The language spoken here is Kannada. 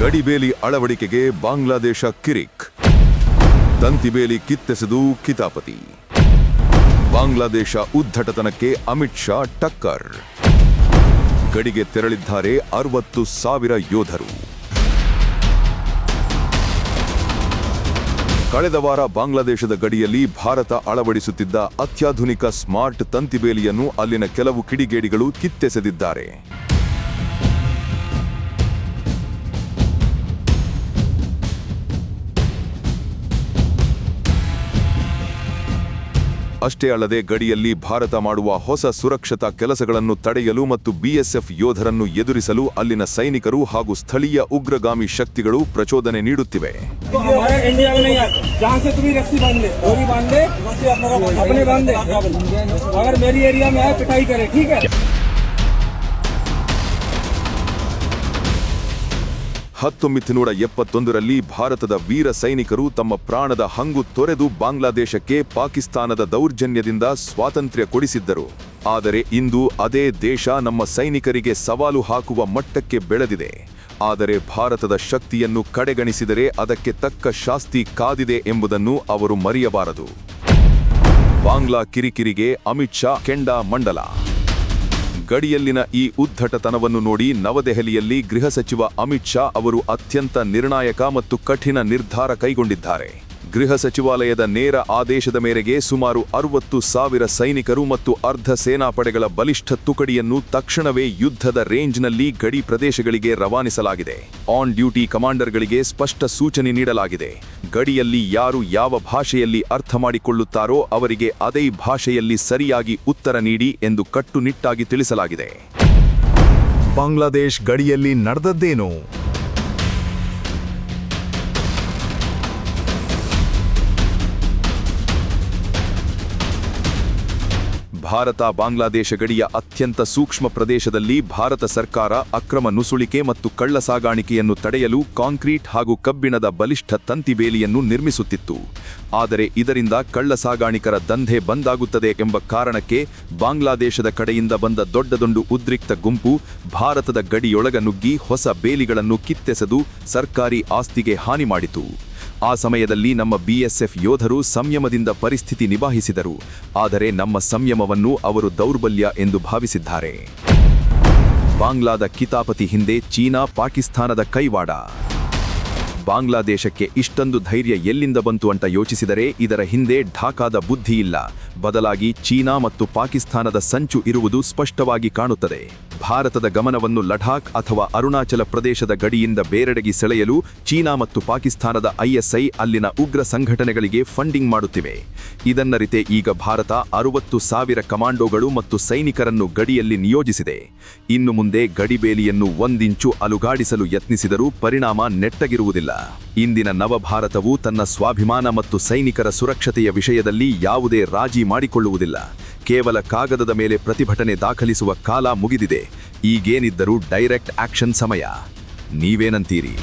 ಗಡಿಬೇಲಿ ಅಳವಡಿಕೆಗೆ ಬಾಂಗ್ಲಾದೇಶ ಕಿರಿಕ್, ತಂತಿಬೇಲಿ ಕಿತ್ತೆಸೆದು ಕಿತಾಪತಿ. ಬಾಂಗ್ಲಾದೇಶ ಉದ್ಧಟತನಕ್ಕೆ ಅಮಿತ್ ಶಾ ಟಕ್ಕರ್. ಗಡಿಗೆ ತೆರಳಿದ್ದಾರೆ 60,000 ಯೋಧರು. ಕಳೆದ ವಾರ ಬಾಂಗ್ಲಾದೇಶದ ಗಡಿಯಲ್ಲಿ ಭಾರತ ಅಳವಡಿಸುತ್ತಿದ್ದ ಅತ್ಯಾಧುನಿಕ ಸ್ಮಾರ್ಟ್ ತಂತಿಬೇಲಿಯನ್ನು ಅಲ್ಲಿನ ಕೆಲವು ಕಿಡಿಗೇಡಿಗಳು ಕಿತ್ತೆಸೆದಿದ್ದಾರೆ. ಅಷ್ಟೇ ಅಲ್ಲದೆ ಗಡಿಯಲ್ಲಿ ಭಾರತ ಮಾಡುವ ಹೊಸ ಸುರಕ್ಷತಾ ಕೆಲಸಗಳನ್ನು ತಡೆಯಲು ಮತ್ತು ಬಿಎಸ್ಎಫ್ ಯೋಧರನ್ನು ಎದುರಿಸಲು ಅಲ್ಲಿನ ಸೈನಿಕರು ಹಾಗೂ ಸ್ಥಳೀಯ ಉಗ್ರಗಾಮಿ ಶಕ್ತಿಗಳು ಪ್ರಚೋದನೆ ನೀಡುತ್ತಿವೆ. ರಲ್ಲಿ ಭಾರತದ ವೀರ ಸೈನಿಕರು ತಮ್ಮ ಪ್ರಾಣದ ಹಂಗು ತೊರೆದು ಬಾಂಗ್ಲಾದೇಶಕ್ಕೆ ಪಾಕಿಸ್ತಾನದ ದೌರ್ಜನ್ಯದಿಂದ ಸ್ವಾತಂತ್ರ್ಯ ಕೊಡಿಸಿದ್ದರು. ಆದರೆ ಇಂದು ಅದೇ ದೇಶ ನಮ್ಮ ಸೈನಿಕರಿಗೆ ಸವಾಲು ಹಾಕುವ ಮಟ್ಟಕ್ಕೆ ಬೆಳೆದಿದೆ. ಆದರೆ ಭಾರತದ ಶಕ್ತಿಯನ್ನು ಕಡೆಗಣಿಸಿದರೆ ಅದಕ್ಕೆ ತಕ್ಕ ಶಾಸ್ತಿ ಕಾದಿದೆ ಎಂಬುದನ್ನು ಅವರು ಮರೆಯಬಾರದು. ಬಾಂಗ್ಲಾ ಕಿರಿಕಿರಿಗೆ ಅಮಿತ್ ಶಾ ಕೆಂಡ ಮಂಡಲ. ಗಡಿಯಲ್ಲಿನ ಈ ಉದ್ಧಟತನವನ್ನು ನೋಡಿ ನವದೆಹಲಿಯಲ್ಲಿ ಗೃಹ ಸಚಿವ ಅಮಿತ್ ಶಾ ಅವರು ಅತ್ಯಂತ ನಿರ್ಣಾಯಕ ಮತ್ತು ಕಠಿಣ ನಿರ್ಧಾರ ಕೈಗೊಂಡಿದ್ದಾರೆ. ಗೃಹ ಸಚಿವಾಲಯದ ನೇರ ಆದೇಶದ ಮೇರೆಗೆ ಸುಮಾರು 60,000 ಸೈನಿಕರು ಮತ್ತು ಅರ್ಧ ಸೇನಾಪಡೆಗಳ ಬಲಿಷ್ಠ ತುಕಡಿಯನ್ನು ತಕ್ಷಣವೇ ಯುದ್ಧದ ರೇಂಜ್ನಲ್ಲಿ ಗಡಿ ಪ್ರದೇಶಗಳಿಗೆ ರವಾನಿಸಲಾಗಿದೆ. ಆನ್ ಡ್ಯೂಟಿ ಕಮಾಂಡರ್ಗಳಿಗೆ ಸ್ಪಷ್ಟ ಸೂಚನೆ ನೀಡಲಾಗಿದೆ. ಗಡಿಯಲ್ಲಿ ಯಾರು ಯಾವ ಭಾಷೆಯಲ್ಲಿ ಅರ್ಥ ಮಾಡಿಕೊಳ್ಳುತ್ತಾರೋ ಅವರಿಗೆ ಅದೇ ಭಾಷೆಯಲ್ಲಿ ಸರಿಯಾಗಿ ಉತ್ತರ ನೀಡಿ ಎಂದು ಕಟ್ಟುನಿಟ್ಟಾಗಿ ತಿಳಿಸಲಾಗಿದೆ. ಬಾಂಗ್ಲಾದೇಶ್ ಗಡಿಯಲ್ಲಿ ನಡೆದದ್ದೇನು? ಭಾರತ ಬಾಂಗ್ಲಾದೇಶ ಗಡಿಯ ಅತ್ಯಂತ ಸೂಕ್ಷ್ಮ ಪ್ರದೇಶದಲ್ಲಿ ಭಾರತ ಸರ್ಕಾರ ಅಕ್ರಮ ನುಸುಳಿಕೆ ಮತ್ತು ಕಳ್ಳ ಸಾಗಾಣಿಕೆಯನ್ನು ತಡೆಯಲು ಕಾಂಕ್ರೀಟ್ ಹಾಗೂ ಕಬ್ಬಿಣದ ಬಲಿಷ್ಠ ತಂತಿಬೇಲಿಯನ್ನು ನಿರ್ಮಿಸುತ್ತಿತ್ತು. ಆದರೆ ಇದರಿಂದ ಕಳ್ಳ ಸಾಗಾಣಿಕರ ದಂಧೆ ಬಂದಾಗುತ್ತದೆ ಎಂಬ ಕಾರಣಕ್ಕೆ ಬಾಂಗ್ಲಾದೇಶದ ಕಡೆಯಿಂದ ಬಂದ ದೊಡ್ಡದೊಂದು ಉದ್ರಿಕ್ತ ಗುಂಪು ಭಾರತದ ಗಡಿಯೊಳಗ ನುಗ್ಗಿ ಹೊಸ ಬೇಲಿಗಳನ್ನು ಕಿತ್ತೆಸೆದು ಸರ್ಕಾರಿ ಆಸ್ತಿಗೆ ಹಾನಿ ಮಾಡಿತು. ಆ ಸಮಯದಲ್ಲಿ ನಮ್ಮ ಬಿಎಸ್ಎಫ್ ಯೋಧರು ಸಂಯಮದಿಂದ ಪರಿಸ್ಥಿತಿ ನಿಭಾಯಿಸಿದರು. ಆದರೆ ನಮ್ಮ ಸಂಯಮವನ್ನು ಅವರು ದೌರ್ಬಲ್ಯ ಎಂದು ಭಾವಿಸಿದ್ದಾರೆ. ಬಾಂಗ್ಲಾದ ಕಿತಾಪತಿ ಹಿಂದೆ ಚೀನಾ, ಪಾಕಿಸ್ತಾನದ ಕೈವಾಡ. ಬಾಂಗ್ಲಾದೇಶಕ್ಕೆ ಇಷ್ಟೊಂದು ಧೈರ್ಯ ಎಲ್ಲಿಂದ ಬಂತು ಅಂತ ಯೋಚಿಸಿದರೆ ಇದರ ಹಿಂದೆ ಢಾಕಾದ ಬುದ್ಧಿ ಇಲ್ಲ, ಬದಲಾಗಿ ಚೀನಾ ಮತ್ತು ಪಾಕಿಸ್ತಾನದ ಸಂಚು ಇರುವುದು ಸ್ಪಷ್ಟವಾಗಿ ಕಾಣುತ್ತದೆ. ಭಾರತದ ಗಮನವನ್ನು ಲಡಾಖ್ ಅಥವಾ ಅರುಣಾಚಲ ಪ್ರದೇಶದ ಗಡಿಯಿಂದ ಬೇರೆಡೆಗೆ ಸೆಳೆಯಲು ಚೀನಾ ಮತ್ತು ಪಾಕಿಸ್ತಾನದ ಐಎಸ್ಐ ಅಲ್ಲಿನ ಉಗ್ರ ಸಂಘಟನೆಗಳಿಗೆ ಫಂಡಿಂಗ್ ಮಾಡುತ್ತಿವೆ. ಇದನ್ನರಿತೆ ಈಗ ಭಾರತ 60,000 ಕಮಾಂಡೋಗಳು ಮತ್ತು ಸೈನಿಕರನ್ನು ಗಡಿಯಲ್ಲಿ ನಿಯೋಜಿಸಿದೆ. ಇನ್ನು ಮುಂದೆ ಗಡಿಬೇಲಿಯನ್ನು ಒಂದಿಂಚು ಅಲುಗಾಡಿಸಲು ಯತ್ನಿಸಿದರೂ ಪರಿಣಾಮ ನೆಟ್ಟಗಿರುವುದಿಲ್ಲ. ಇಂದಿನ ನವಭಾರತವು ತನ್ನ ಸ್ವಾಭಿಮಾನ ಮತ್ತು ಸೈನಿಕರ ಸುರಕ್ಷತೆಯ ವಿಷಯದಲ್ಲಿ ಯಾವುದೇ ರಾಜಿ ಮಾಡಿಕೊಳ್ಳುವುದಿಲ್ಲ. ಕೇವಲ ಕಾಗದದ ಮೇಲೆ ಪ್ರತಿಭಟನೆ ದಾಖಲಿಸುವ ಕಾಲ ಮುಗಿದಿದೆ. ಈಗೇನಿದ್ದರೂ ಡೈರೆಕ್ಟ್ ಆಕ್ಷನ್ ಸಮಯ. ನೀವೇನಂತೀರಿ?